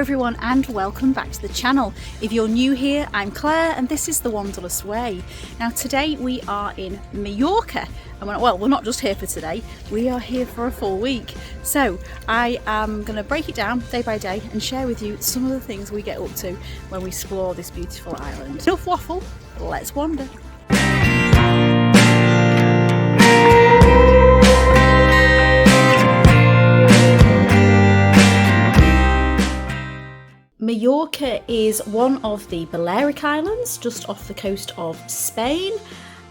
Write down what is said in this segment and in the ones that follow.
everyone and welcome back to the channel. If you're new here, I'm Claire and this is the Wanderlust Way. Now today we are in Mallorca and we're not just here for today, we are here for a full week. So I am going to break it down day by day and share with you some of the things we get up to when we explore this beautiful island. Enough waffle, let's wander. Majorca is one of the Balearic Islands just off the coast of Spain,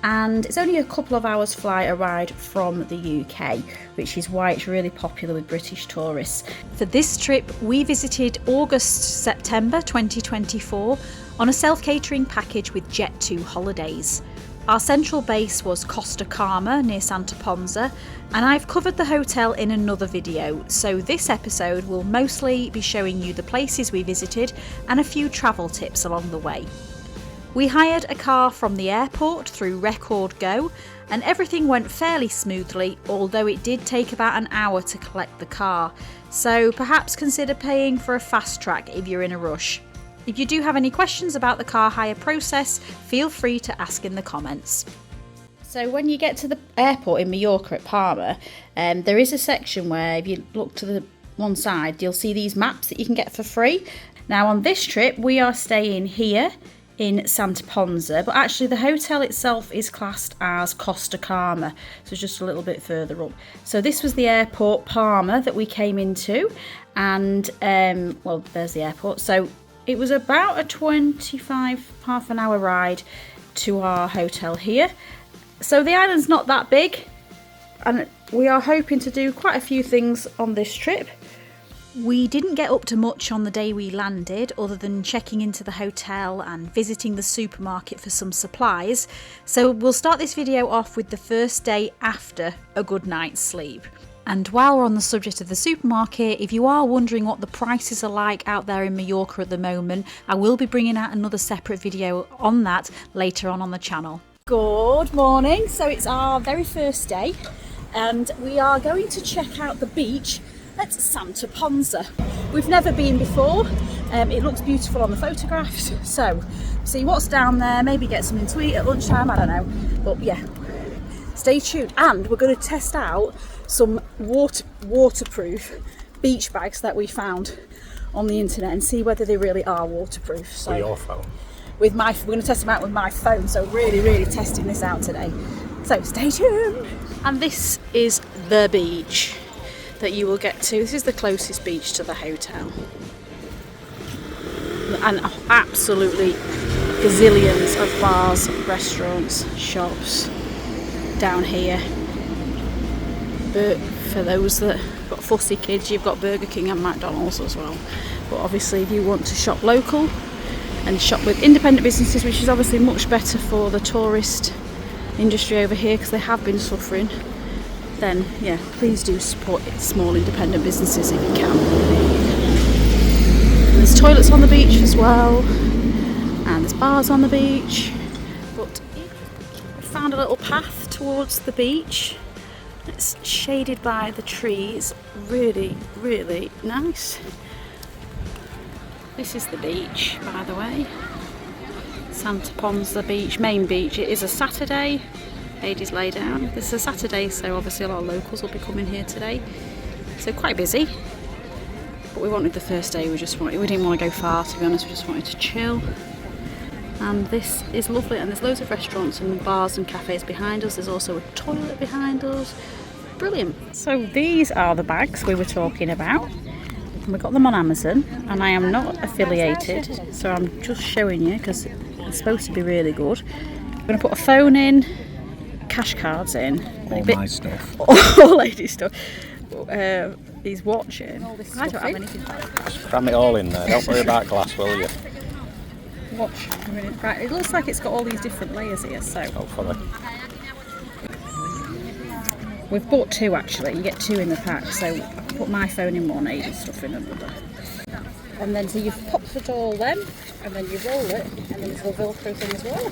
and it's only a couple of hours flight ride from the UK, which is why it's really popular with British tourists. For this trip we visited August-September 2024 on a self-catering package with Jet2 holidays. Our central base was Costa Calma near Ponsa, and I've covered the hotel in another video, so this episode will mostly be showing you the places we visited and a few travel tips along the way. We hired a car from the airport through Record Go, and everything went fairly smoothly, although it did take about an hour to collect the car, so perhaps consider paying for a fast track if you're in a rush. If you do have any questions about the car hire process, feel free to ask in the comments. So when you get to the airport in Majorca at Palma, there is a section where if you look to the one side, you'll see these maps that you can get for free. Now on this trip, we are staying here in Ponsa, but actually the hotel itself is classed as Costa Calma, so just a little bit further up. So this was the airport Palma that we came into, and well, there's the airport. So it was about a half an hour ride to our hotel here. So the island's not that big, and we are hoping to do quite a few things on this trip. We didn't get up to much on the day we landed, other than checking into the hotel and visiting the supermarket for some supplies. So we'll start this video off with the first day after a good night's sleep. And while we're on the subject of the supermarket, if you are wondering what the prices are like out there in Mallorca at the moment, I will be bringing out another separate video on that later on the channel. Good morning, so it's our very first day and we are going to check out the beach at Ponsa. We've never been before, it looks beautiful on the photographs, so see what's down there, maybe get something to eat at lunchtime, I don't know, but yeah, stay tuned. And we're going to test out some waterproof beach bags that we found on the internet and see whether they really are waterproof. So with your phone? We're going to test them out with my phone, so really testing this out today. So stay tuned. And this is the beach that you will get to. This is the closest beach to the hotel. And absolutely gazillions of bars, restaurants, shops down here. But for those that have got fussy kids, you've got Burger King and McDonald's as well. But obviously if you want to shop local and shop with independent businesses, which is obviously much better for the tourist industry over here because they have been suffering, then yeah, please do support small independent businesses if you can. And there's toilets on the beach as well, and there's bars on the beach. But we found a little path towards the beach. It's shaded by the trees, really nice. This is the beach, by the way. Ponsa beach, main beach. It is a Saturday. Ladies lay down. This is a Saturday, so obviously a lot of locals will be coming here today. So quite busy. But we wanted the first day, we didn't want to go far, to be honest, we just wanted to chill. And this is lovely, and there's loads of restaurants and bars and cafes behind us. There's also a toilet behind us. Brilliant. So these are the bags we were talking about. We got them on Amazon, and I am not affiliated, so I'm just showing you because it's supposed to be really good. I'm going to put a phone in, cash cards in. All my stuff. All ladies' stuff. He's watching. I don't have anything back. Just cram it all in there. Don't worry about glass, will you? Watch. Right, it looks like it's got all these different layers here, so. Hopefully. We've bought two actually, you get two in the pack, so I can put my phone in one, Aiden's stuff in another. And then so you've popped it all then, and then you roll it, and then it's a Velcro thing as well.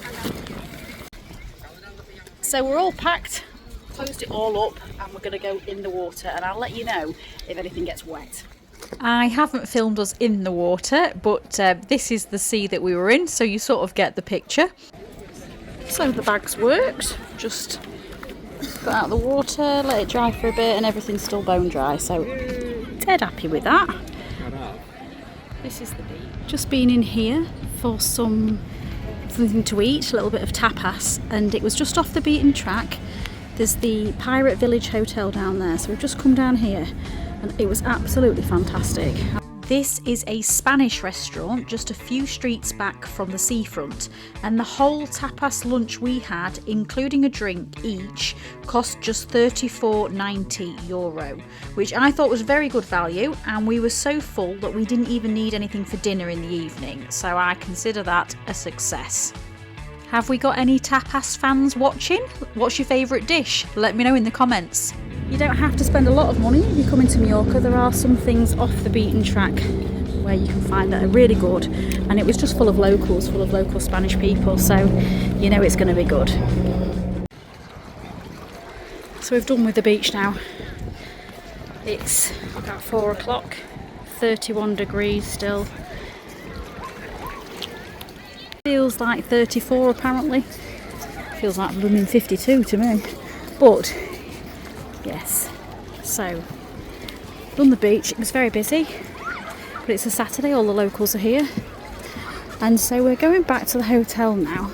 So we're all packed, closed it all up, and we're going to go in the water, and I'll let you know if anything gets wet. I haven't filmed us in the water, but this is the sea that we were in, so you sort of get the picture. So the bag's worked, just got out of the water, let it dry for a bit, and everything's still bone dry, so dead happy with that. This is the beach. Just been in here for something to eat, a little bit of tapas, and it was just off the beaten track. There's the Pirate Village Hotel down there, so we've just come down here and it was absolutely fantastic. This is a Spanish restaurant just a few streets back from the seafront, and the whole tapas lunch we had, including a drink each, cost just €34.90, which I thought was very good value, and we were so full that we didn't even need anything for dinner in the evening, so I consider that a success. Have we got any tapas fans watching? What's your favourite dish? Let me know in the comments. You don't have to spend a lot of money if you come into Mallorca. There are some things off the beaten track where you can find that are really good, and it was just full of locals, full of local Spanish people, so you know it's going to be good. So we've done with the beach now. It's about 4 o'clock, 31 degrees still. Feels like 34 apparently. Feels like blooming 52 to me. But yes, so done the beach. It was very busy, but it's a Saturday, all the locals are here, and so we're going back to the hotel now.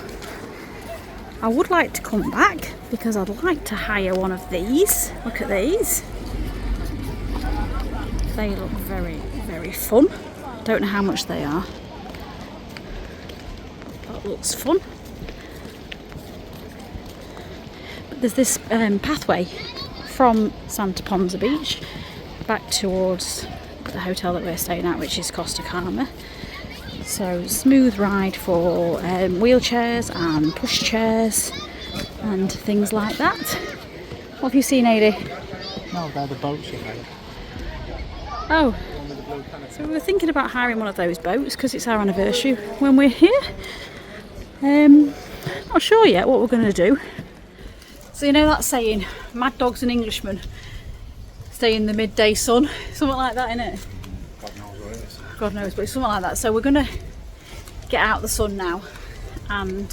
I would like to come back because I'd like to hire one of these. Look at these. They look very, very fun. Don't know how much they are. That looks fun. But there's this pathway from Ponsa beach back towards the hotel that we're staying at, which is Costa Calma. So smooth ride for wheelchairs and pushchairs and things like that. What have you seen, Adi? No, they're the boats you made. Oh, so we were thinking about hiring one of those boats because it's our anniversary when we're here. Not sure yet what we're going to do. So you know that saying, mad dogs and Englishmen stay in the midday sun, something like that, innit? God knows what it is. God knows, but it's something like that. So we're going to get out the sun now, and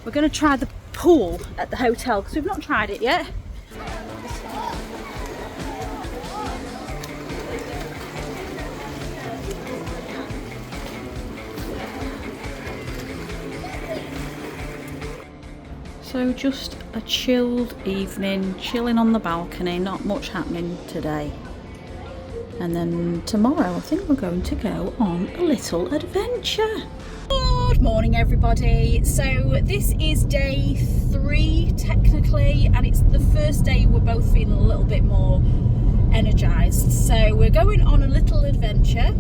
we're going to try the pool at the hotel because we've not tried it yet. So just a chilled evening, chilling on the balcony, not much happening today. And then tomorrow I think we're going to go on a little adventure. Good morning everybody. So this is day 3 technically, and it's the first day we're both feeling a little bit more energised. So we're going on a little adventure.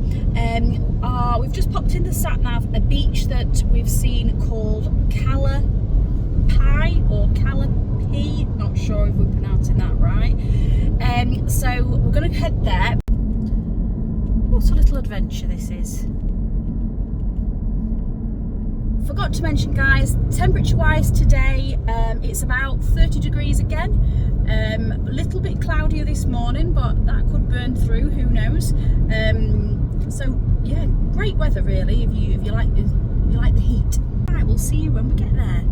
We've just popped in the sat nav, a beach that we've seen called Cala or Cala, not sure if we're pronouncing that right. So we're going to head there. What a little adventure this is. Forgot to mention, guys, temperature wise today it's about 30 degrees again. A little bit cloudier this morning, but that could burn through, who knows. So yeah, great weather really if you like the heat. Right, we'll see you when we get there.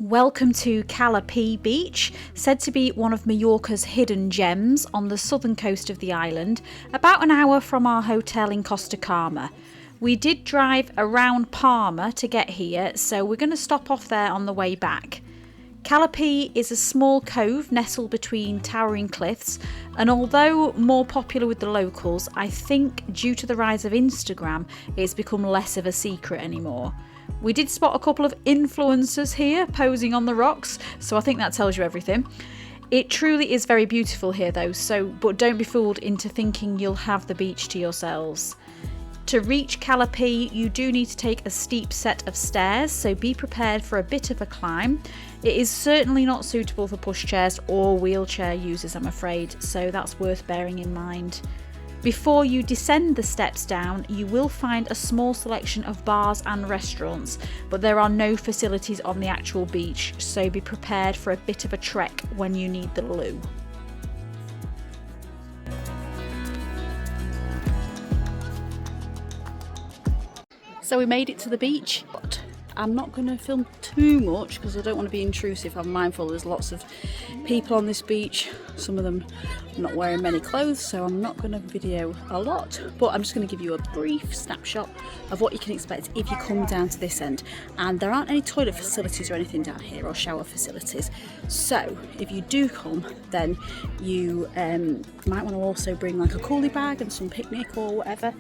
Welcome to Cala Beach, said to be one of Mallorca's hidden gems on the southern coast of the island, about an hour from our hotel in Costa Calma. We did drive around Palma to get here, so we're going to stop off there on the way back. Cala is a small cove nestled between towering cliffs, and although more popular with the locals, I think due to the rise of Instagram, it's become less of a secret anymore. We did spot a couple of influencers here posing on the rocks, so I think that tells you everything. It truly is very beautiful here though, but don't be fooled into thinking you'll have the beach to yourselves. To reach Cala, you do need to take a steep set of stairs, so be prepared for a bit of a climb. It is certainly not suitable for pushchairs or wheelchair users, I'm afraid, so that's worth bearing in mind. Before you descend the steps down, you will find a small selection of bars and restaurants, but there are no facilities on the actual beach, so be prepared for a bit of a trek when you need the loo. So we made it to the beach, but I'm not going to film too much because I don't want to be intrusive. I'm mindful there's lots of people on this beach, some of them not wearing many clothes, so I'm not going to video a lot, but I'm just going to give you a brief snapshot of what you can expect if you come down to this end. And there aren't any toilet facilities or anything down here, or shower facilities, so if you do come, then you might want to also bring like a coolie bag and some picnic or whatever.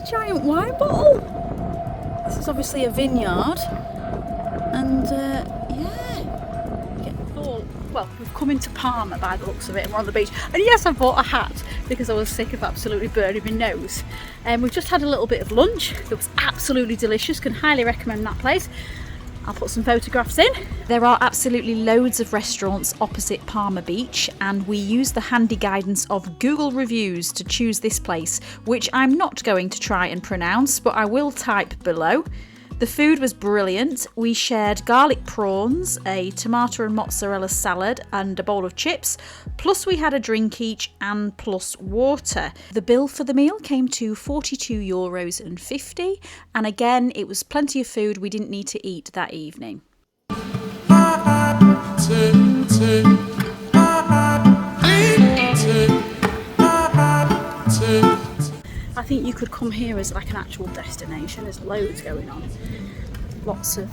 Giant wine bottle. This is obviously a vineyard, and well, we've come into Palma by the looks of it, and we're on the beach. And yes, I bought a hat because I was sick of absolutely burning my nose. And we've just had a little bit of lunch that was absolutely delicious. Can highly recommend that place. I'll put some photographs in. There are absolutely loads of restaurants opposite Palma Beach, and we use the handy guidance of Google reviews to choose this place, which I'm not going to try and pronounce, but I will type below. The food was brilliant. We shared garlic prawns, a tomato and mozzarella salad and a bowl of chips, plus we had a drink each and plus water. The bill for the meal came to €42.50, and again it was plenty of food. We didn't need to eat that evening. I think you could come here as like an actual destination. There's loads going on. Lots of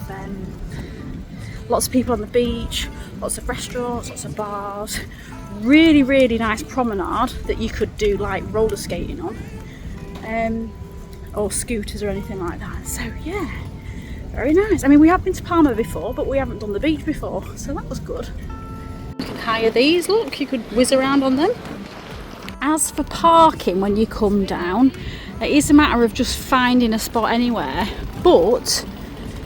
people on the beach, lots of restaurants, lots of bars. Really, really nice promenade that you could do like roller skating on, or scooters or anything like that. So yeah, very nice. I mean, we have been to Palma before, but we haven't done the beach before, so that was good. You can hire these. Look, you could whiz around on them. As for parking when you come down, it is a matter of just finding a spot anywhere, but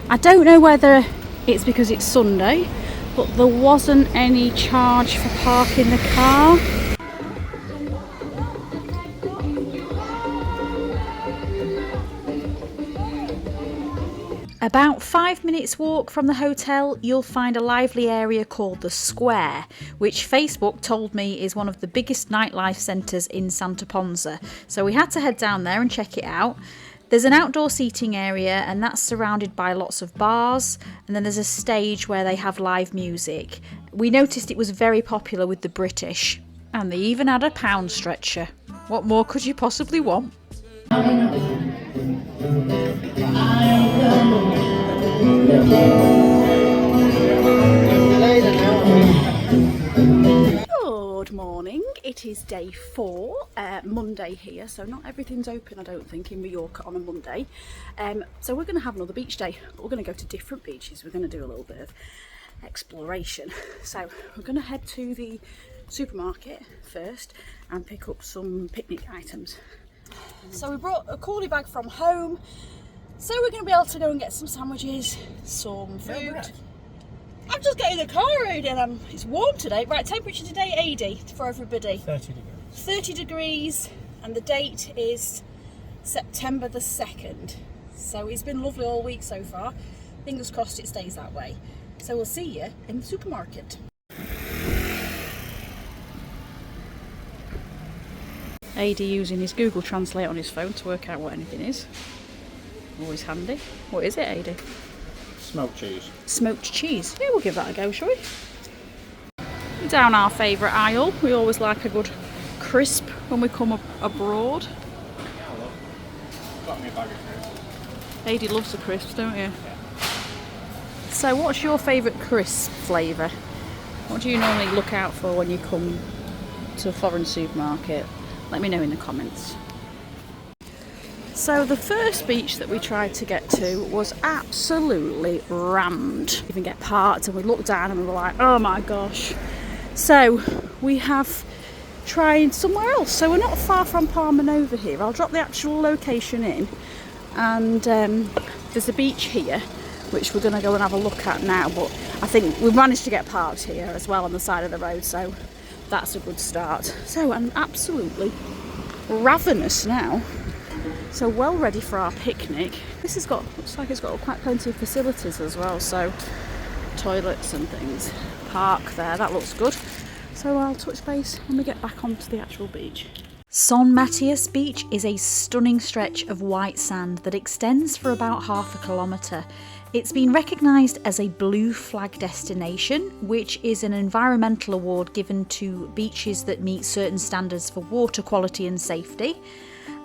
I don't know whether it's because it's Sunday, but there wasn't any charge for parking the car. About 5 minutes walk from the hotel, you'll find a lively area called the Square, which Facebook told me is one of the biggest nightlife centres in Santa Ponsa. So we had to head down there and check it out. There's an outdoor seating area, and that's surrounded by lots of bars, and then there's a stage where they have live music. We noticed it was very popular with the British, and they even had a pound stretcher. What more could you possibly want? Good morning, it is day 4, Monday here, so not everything's open I don't think in Mallorca on a Monday, so we're going to have another beach day, but we're going to go to different beaches. We're going to do a little bit of exploration, so we're going to head to the supermarket first and pick up some picnic items. So we brought a coolie bag from home, so we're going to be able to go and get some sandwiches, some food. I'm just getting the car ready, and it's warm today. Right, temperature today 80 for everybody. 30 degrees. 30 degrees, and the date is September the 2nd. So it's been lovely all week so far. Fingers crossed it stays that way. So we'll see you in the supermarket. AD using his Google Translate on his phone to work out what anything is. Always handy. What is it, AD? Smoked cheese. Smoked cheese. Yeah, we'll give that a go, shall we? Down our favourite aisle. We always like a good crisp when we come abroad. Got me a bag of crisps. AD loves the crisps, don't you? So what's your favourite crisp flavour? What do you normally look out for when you come to a foreign supermarket? Let me know in the comments. So the first beach that we tried to get to was absolutely rammed. We even get parked and we looked down and we were like, oh my gosh. So we have tried somewhere else. So we're not far from Palma over here. I'll drop the actual location in, and there's a beach here which we're going to go and have a look at now, but I think we've managed to get parked here as well on the side of the road, so that's a good start. So I'm absolutely ravenous now. So well ready for our picnic. This has got, looks like it's got quite plenty of facilities as well, so toilets and things. Park there, that looks good. So I'll touch base when we get back onto the actual beach. Son Matias Beach is a stunning stretch of white sand that extends for about half a kilometre. It's been recognised as a blue flag destination, which is an environmental award given to beaches that meet certain standards for water quality and safety.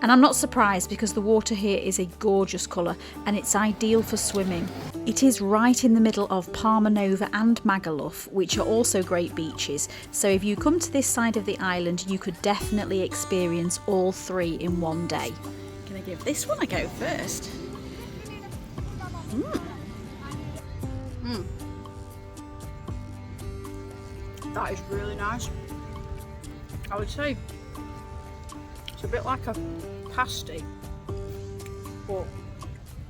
And I'm not surprised because the water here is a gorgeous colour and it's ideal for swimming. It is right in the middle of Palma Nova and Magaluf, which are also great beaches. So if you come to this side of the island, you could definitely experience all three in one day. Can I give this one a go first? That is really nice. I would say it's a bit like a pasty, but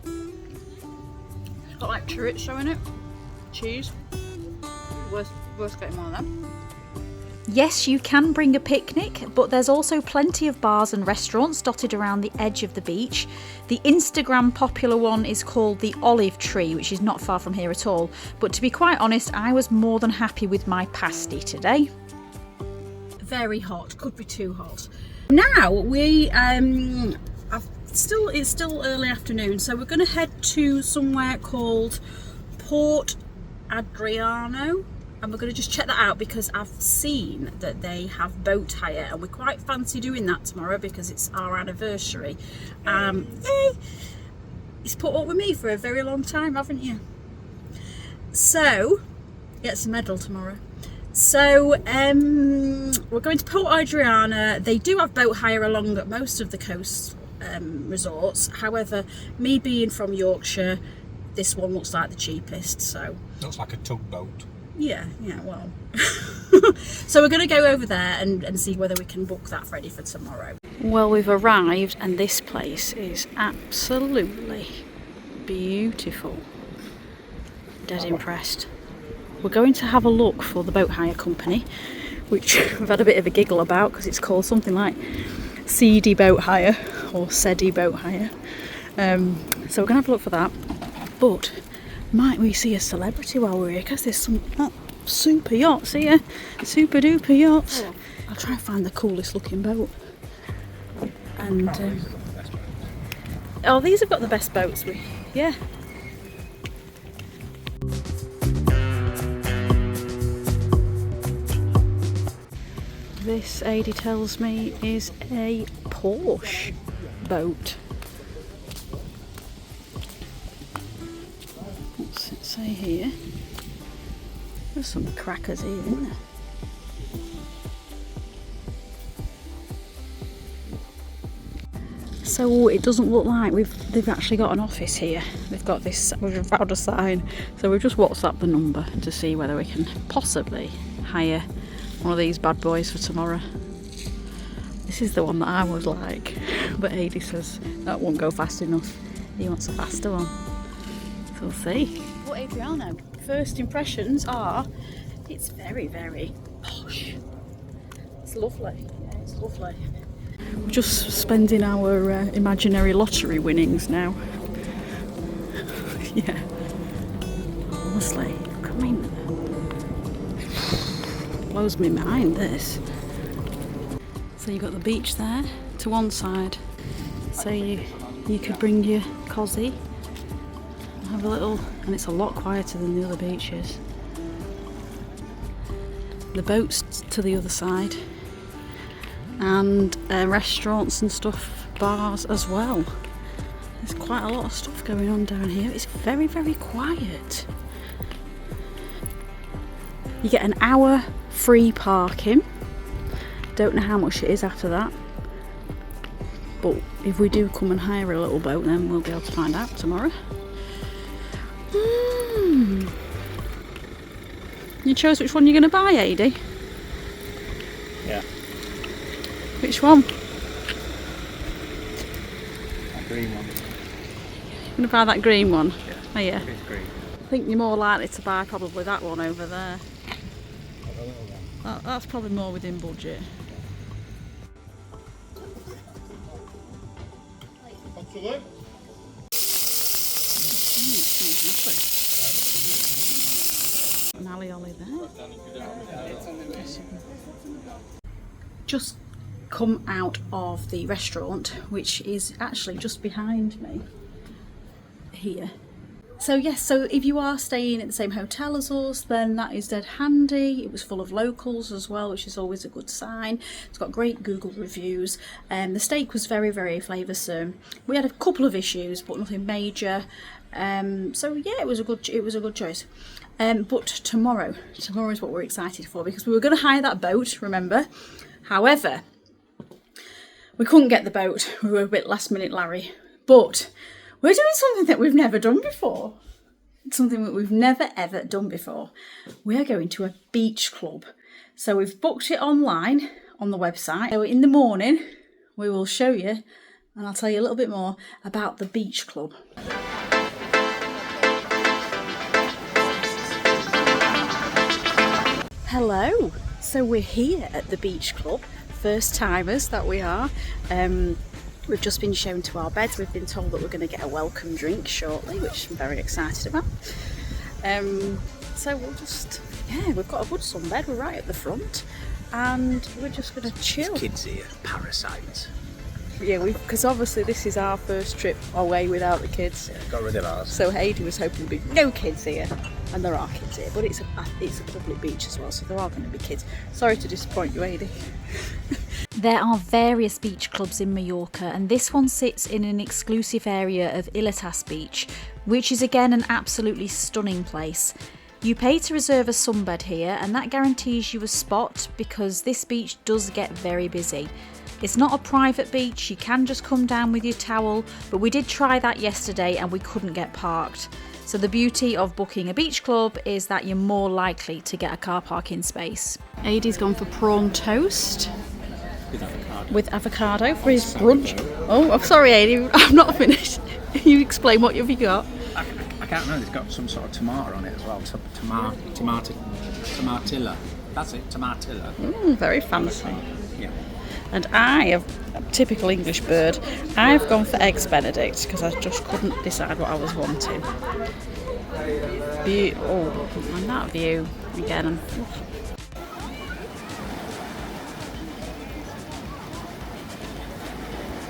it's got like chorizo in it, cheese. Worth getting one of them. Yes, you can bring a picnic, but there's also plenty of bars and restaurants dotted around the edge of the beach. The Instagram popular one is called the Olive Tree, which is not far from here at all. But to be quite honest, I was more than happy with my pasty today. Very hot, could be too hot. Now it's still early afternoon, so we're going to head to somewhere called Port Adriano, and we're going to just check that out because I've seen that they have boat hire, and we quite fancy doing that tomorrow because it's our anniversary. It's put up with me for a very long time, haven't you? So, gets a medal tomorrow. So we're going to Port Adriano. They do have boat hire along most of the coast resorts. However, me being from Yorkshire, this one looks like the cheapest. So looks like a tugboat. Yeah, well. So we're going to go over there and see whether we can book that ready for tomorrow. Well, we've arrived and this place is absolutely beautiful. Dead impressed. We're going to have a look for the boat hire company, which we've had a bit of a giggle about because it's called something like Seedy Boat Hire or Sedi Boat Hire. So we're going to have a look for that. But might we see a celebrity while we're here? Because there's some super yachts here, super duper yachts. I'll try and find the coolest looking boat. And oh, these have got the best boats. Yeah. This, Adi tells me, is a Porsche boat. What's it say here? There's some crackers here, isn't there? So it doesn't look like they've actually got an office here. They've got this, we've found a sign. So we've just WhatsApped the number to see whether we can possibly hire one of these bad boys for tomorrow. This is the one that I would like, but Adi says that won't go fast enough. He wants a faster one. So we'll see. Well, Adriano, first impressions are it's very, very posh. It's lovely. Yeah, it's lovely. We're just spending our imaginary lottery winnings now. Yeah. Honestly, I mean, blows me mind, this. So you've got the beach there to one side, so you could bring your cosy and have a little, and it's a lot quieter than the other beaches. The boats to the other side, and restaurants and stuff, bars as well. There's quite a lot of stuff going on down here. It's very, very quiet. You get an hour free parking. Don't know how much it is after that, but if we do come and hire a little boat, then we'll be able to find out tomorrow. You chose which one you're going to buy, Adi? Yeah. Which one? That green one. You're going to buy that green one? Yeah. Oh yeah. It is green. I think you're more likely to buy probably that one over there. The little one. That's probably more within budget. An alioli there. Just come out of the restaurant, which is actually just behind me here. So yes, so if you are staying at the same hotel as us, then that is dead handy. It was full of locals as well, which is always a good sign. It's got great Google reviews. The steak was very, very flavoursome. We had a couple of issues, but nothing major. So yeah, it was a good choice. But tomorrow is what we're excited for, because we were going to hire that boat, remember? However, we couldn't get the boat. We were a bit last minute Larry, but we're doing something that we've never done before. Something that we've never ever done before. We are going to a beach club. So we've booked it online on the website. So in the morning, we will show you, and I'll tell you a little bit more about the beach club. Hello. So we're here at the beach club. First timers that we are. We've just been shown to our beds. We've been told that we're going to get a welcome drink shortly, which I'm very excited about. So we'll just, yeah, we've got a good sunbed. We're right at the front, and we're just going to chill. There's kids here, parasites. Yeah, because obviously this is our first trip away without the kids. Yeah, got rid of ours. So Heidi was hoping there'd be no kids here, and there are kids here. But it's a public beach as well, so there are going to be kids. Sorry to disappoint you, Heidi. There are various beach clubs in Mallorca, and this one sits in an exclusive area of Illetas beach, which is again an absolutely stunning place. You pay to reserve a sunbed here, and that guarantees you a spot, because this beach does get very busy. It's not a private beach, you can just come down with your towel, but we did try that yesterday and we couldn't get parked. So the beauty of booking a beach club is that you're more likely to get a car parking space. Aidy's gone for prawn toast with avocado for his brunch. Oh, I'm sorry, Aidy, I'm not finished. You explain what you've got. I can't remember, it's got some sort of tomato on it as well. Tomatilla. That's it, tomatilla. Very fancy. Yeah. And I have a typical English bird. I've gone for eggs Benedict because I just couldn't decide what I was wanting. Oh, and that view again.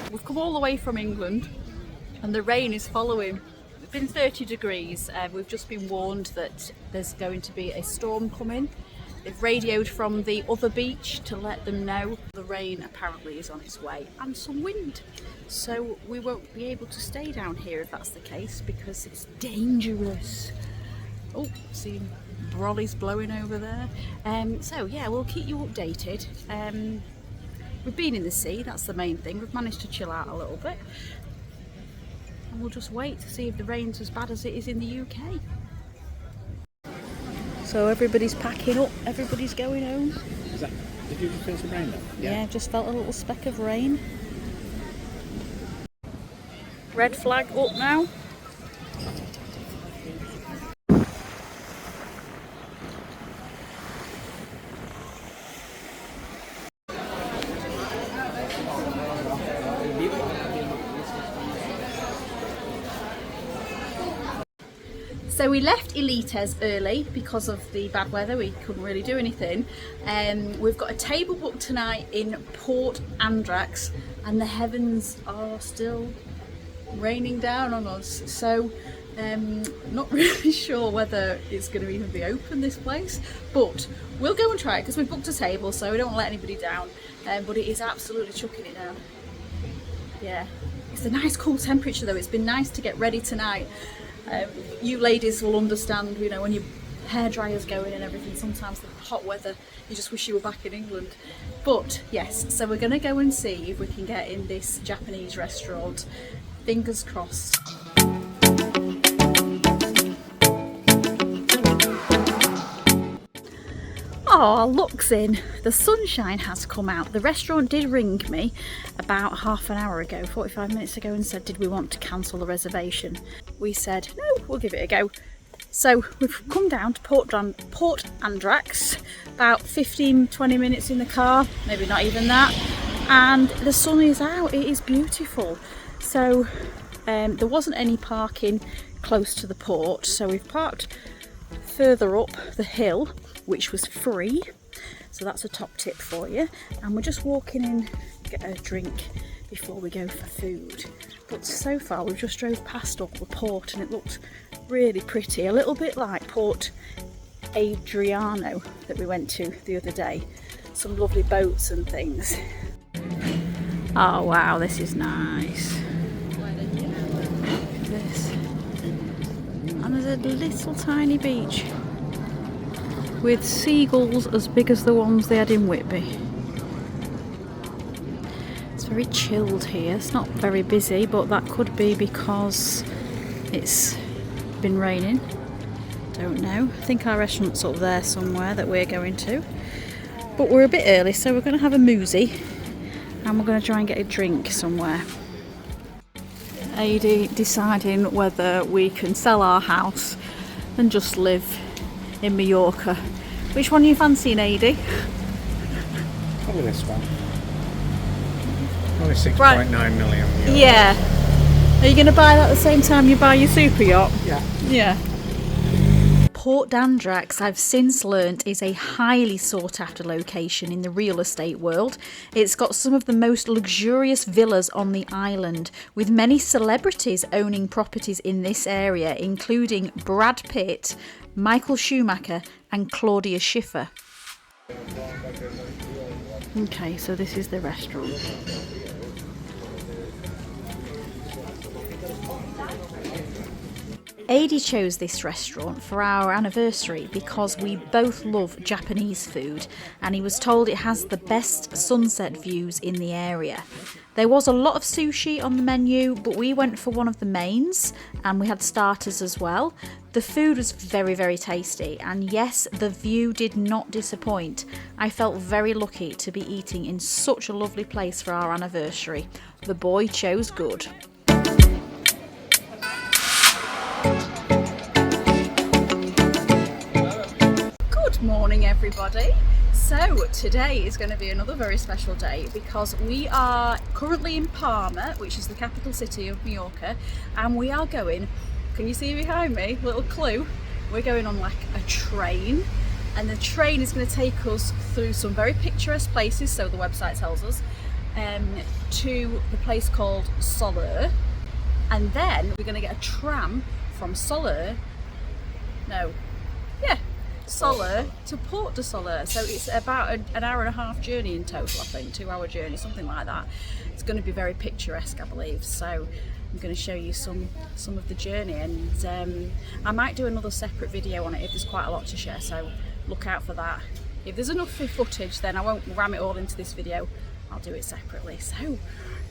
We've come all the way from England, and the rain is following. It's been 30 degrees. We've just been warned that there's going to be a storm coming. They've radioed from the other beach to let them know the rain apparently is on its way, and some wind. So we won't be able to stay down here if that's the case, because it's dangerous. Oh, see brollies blowing over there. So yeah, we'll keep you updated. We've been in the sea, that's the main thing. We've managed to chill out a little bit. And we'll just wait to see if the rain's as bad as it is in the UK. So everybody's packing up, everybody's going home. Did you just feel some rain then? Yeah, just felt a little speck of rain. Red flag up now. So we left Illetas early because of the bad weather. We couldn't really do anything. We've got a table booked tonight in Port Andratx, and the heavens are still raining down on us. So not really sure whether it's going to even be open, this place, but we'll go and try it because we've booked a table, so we don't want to let anybody down. But it is absolutely chucking it down. Yeah, it's a nice cool temperature though. It's been nice to get ready tonight. You ladies will understand, you know, when your hair dryer's going and everything, sometimes the hot weather, you just wish you were back in England. But yes, so we're going to go and see if we can get in this Japanese restaurant. Fingers crossed. Oh, look's in. The sunshine has come out. The restaurant did ring me about half an hour ago, 45 minutes ago, and said, did we want to cancel the reservation? We said, no, we'll give it a go. So we've come down to Port Andratx, about 15-20 minutes in the car, maybe not even that, and the sun is out. It is beautiful. So there wasn't any parking close to the port, so we've parked further up the hill, which was free. So that's a top tip for you. And we're just walking in to get a drink before we go for food. But so far we've just drove past up the port and it looked really pretty, a little bit like Port Adriano that we went to the other day. Some lovely boats and things. Oh wow, this is nice. Look at this. And there's a little tiny beach with seagulls as big as the ones they had in Whitby. It's very chilled here. It's not very busy, but that could be because it's been raining. Don't know. I think our restaurant's up there somewhere that we're going to. But we're a bit early, so we're going to have a moozy and we're going to try and get a drink somewhere. AD deciding whether we can sell our house and just live in Mallorca. Which one are you fancying, AD? Probably this one. Only 6.9 million euros. Yeah. Are you going to buy that at the same time you buy your super yacht? Yeah. Yeah. Port d'Andrax, I've since learnt, is a highly sought after location in the real estate world. It's got some of the most luxurious villas on the island, with many celebrities owning properties in this area, including Brad Pitt, Michael Schumacher and Claudia Schiffer. Okay, so this is the restaurant. Adi chose this restaurant for our anniversary because we both love Japanese food, and he was told it has the best sunset views in the area. There was a lot of sushi on the menu, but we went for one of the mains and we had starters as well. The food was very, very tasty, and yes, the view did not disappoint. I felt very lucky to be eating in such a lovely place for our anniversary. The boy chose good. Good morning, everybody. So today is going to be another very special day because we are currently in Palma, which is the capital city of Mallorca, and we are going, can you see behind me, little clue, we're going on like a train, and the train is going to take us through some very picturesque places, so the website tells us, to the place called Sóller, and then we're going to get a tram from Sóller to Port de Sóller. So it's about an hour and a half journey in total, I think, 2 hour journey, something like that. It's going to be very picturesque, I believe. So I'm going to show you some of the journey, and I might do another separate video on it if there's quite a lot to share, so look out for that. If there's enough footage, then I won't ram it all into this video. I'll do it separately. So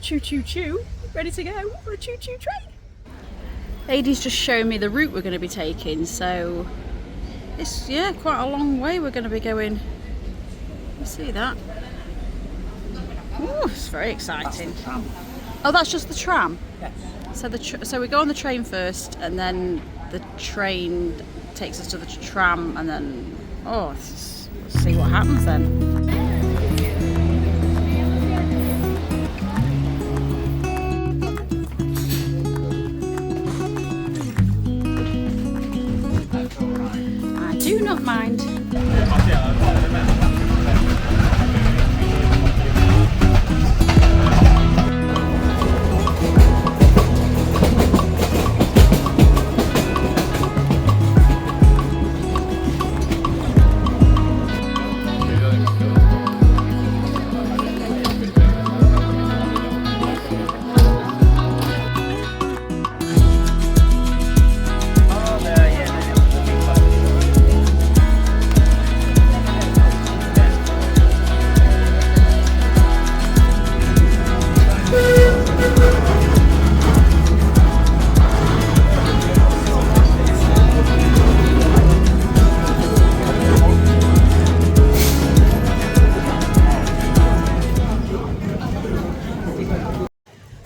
choo choo choo, ready to go on a choo choo train. Adie's just showing me the route we're going to be taking, so it's quite a long way we're going to be going. You see that? Oh, it's very exciting. That's the tram. Oh, that's just the tram? Yes. So we go on the train first, and then the train takes us to the tram, and then let's see what happens then. Do not mind.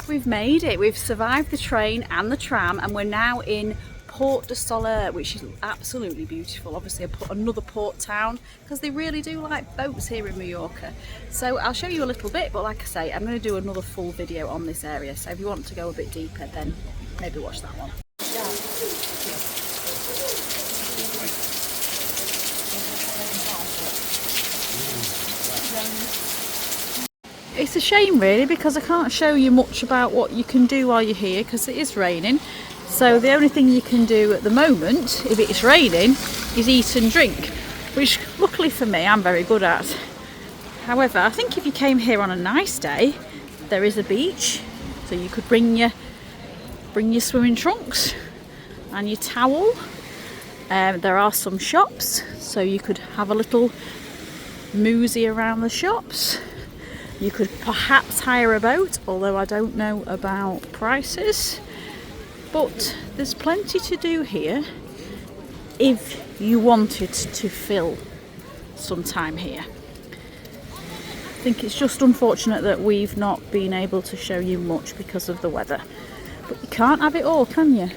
We've made it. We've survived the train and the tram, and we're now in Port de Sóller, which is absolutely beautiful. Obviously another port town, because they really do like boats here in Mallorca. So I'll show you a little bit, but like I say, I'm going to do another full video on this area. So if you want to go a bit deeper, then maybe watch that one. It's a shame really, because I can't show you much about what you can do while you're here because it is raining. So the only thing you can do at the moment, if it's raining, is eat and drink, which luckily for me I'm very good at. However, I think if you came here on a nice day, there is a beach, so you could bring your swimming trunks and your towel. There are some shops, so you could have a little moosey around the shops. You could perhaps hire a boat, although I don't know about prices. But there's plenty to do here if you wanted to fill some time here. I think it's just unfortunate that we've not been able to show you much because of the weather. But you can't have it all, can you?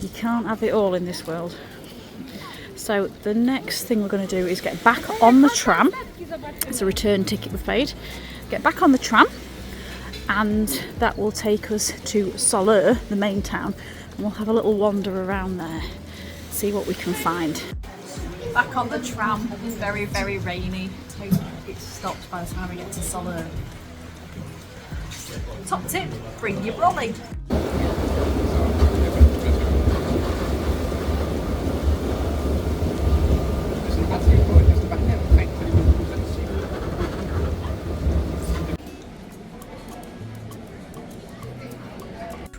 You can't have it all in this world. So the next thing we're going to do is get back on the tram. It's a return ticket we've paid. Get back on the tram, and that will take us to Sóller, the main town, and we'll have a little wander around there, see what we can find. Back on the tram. It's very, very rainy. Hope it's stopped by the time we get to Sóller. Top tip, bring your brolly.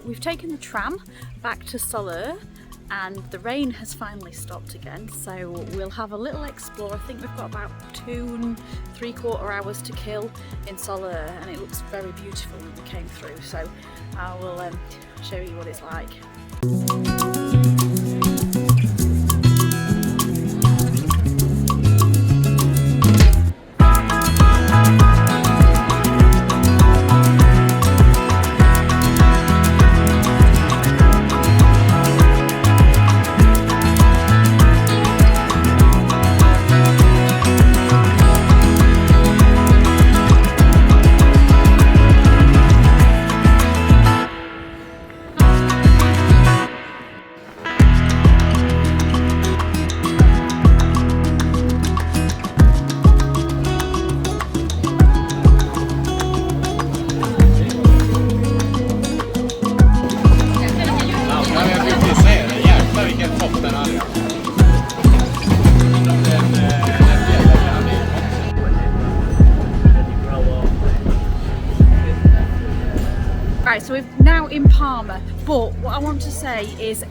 We've taken the tram back to Sóller and the rain has finally stopped again, so we'll have a little explore. I think we've got about 2 3/4 hours to kill in Sóller, and it looks very beautiful when we came through, so I will show you what it's like. Right, so we're now in Palma, but what I want to say is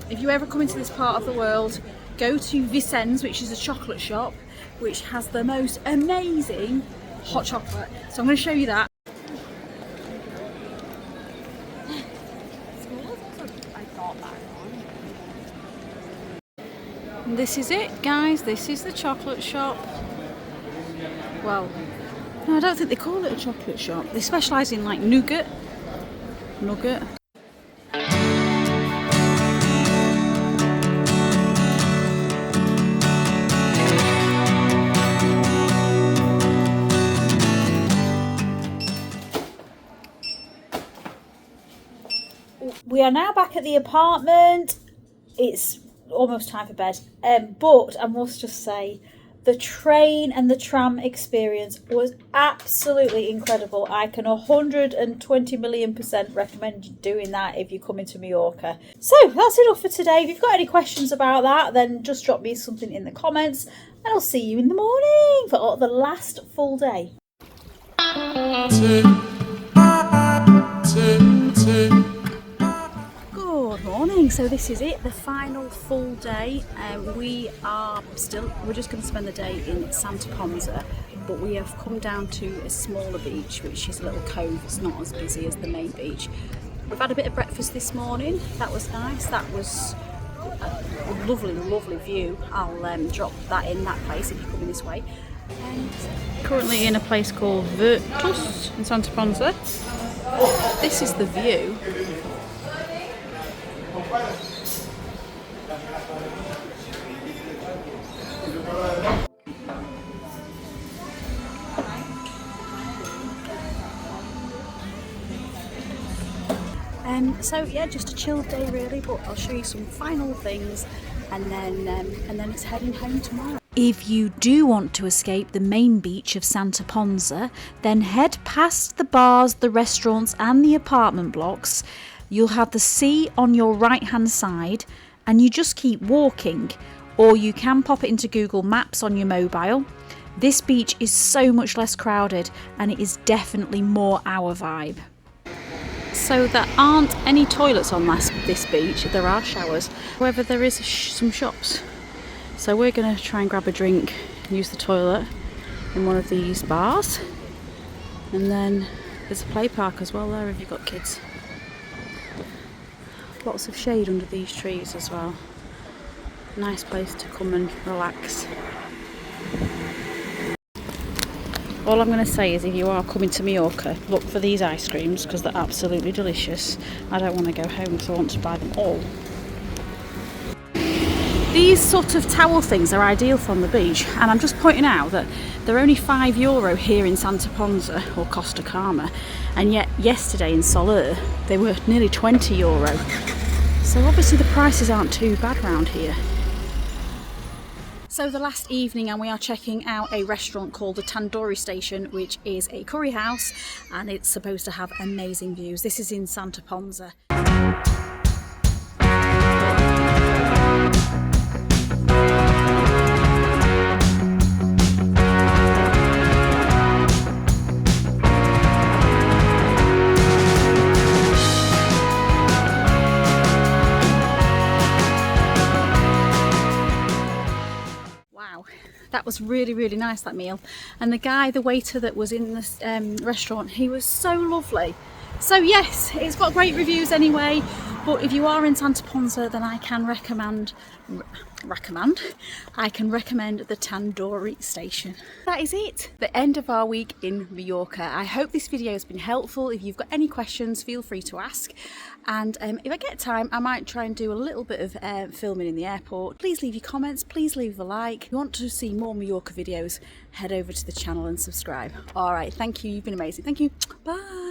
if you ever come into this part of the world, go to Vicens, which is a chocolate shop, which has the most amazing hot chocolate. So I'm going to show you that. And this is it, guys. This is the chocolate shop. Well, no, I don't think they call it a chocolate shop. They specialise in like nougat. We are now back at the apartment. It's almost time for bed, but I must just say the train and the tram experience was absolutely incredible. I can 120 million% recommend doing that if you come into Mallorca. So that's enough for today. If you've got any questions about that, then just drop me something in the comments, and I'll see you in the morning for the last full day. Good morning. So this is it, the final full day. We're just going to spend the day in Santa Ponsa, but we have come down to a smaller beach, which is a little cove. It's not as busy as the main beach. We've had a bit of breakfast this morning. That was nice. That was a lovely view. I'll drop that in that place if you're coming this way. And currently in a place called Illetas in Santa Ponsa. This is the view. So yeah, just a chill day really, but I'll show you some final things and then it's heading home tomorrow. If you do want to escape the main beach of Santa Ponsa, then head past the bars, the restaurants and the apartment blocks. You'll have the sea on your right hand side and you just keep walking, or you can pop it into Google Maps on your mobile. This beach is so much less crowded and it is definitely more our vibe. So there aren't any toilets on this beach, there are showers. However, there is some shops. So we're going to try and grab a drink and use the toilet in one of these bars. And then there's a play park as well there if you've got kids. Lots of shade under these trees as well. Nice place to come and relax. All I'm going to say is if you are coming to Mallorca, look for these ice creams because they're absolutely delicious. I don't want to go home because I want to buy them all. These sort of towel things are ideal from the beach, and I'm just pointing out that they're only €5 here in Santa Ponsa or Costa Calma, and yet yesterday in Sóller they were nearly €20. So obviously the prices aren't too bad around here. So the last evening and we are checking out a restaurant called the Tandoori Station, which is a curry house and it's supposed to have amazing views. This is in Santa Ponsa. That was really, really nice, that meal. And the waiter that was in this restaurant, he was so lovely. So yes, it's got great reviews anyway, but if you are in Santa Ponsa, then I can recommend the Tandoori Station. That is it, the end of our week in Mallorca. I hope this video has been helpful. If you've got any questions, feel free to ask. And if I get time, I might try and do a little bit of filming in the airport. Please leave your comments, please leave a like. If you want to see more Mallorca videos, head over to the channel and subscribe. All right, thank you, you've been amazing. Thank you, bye.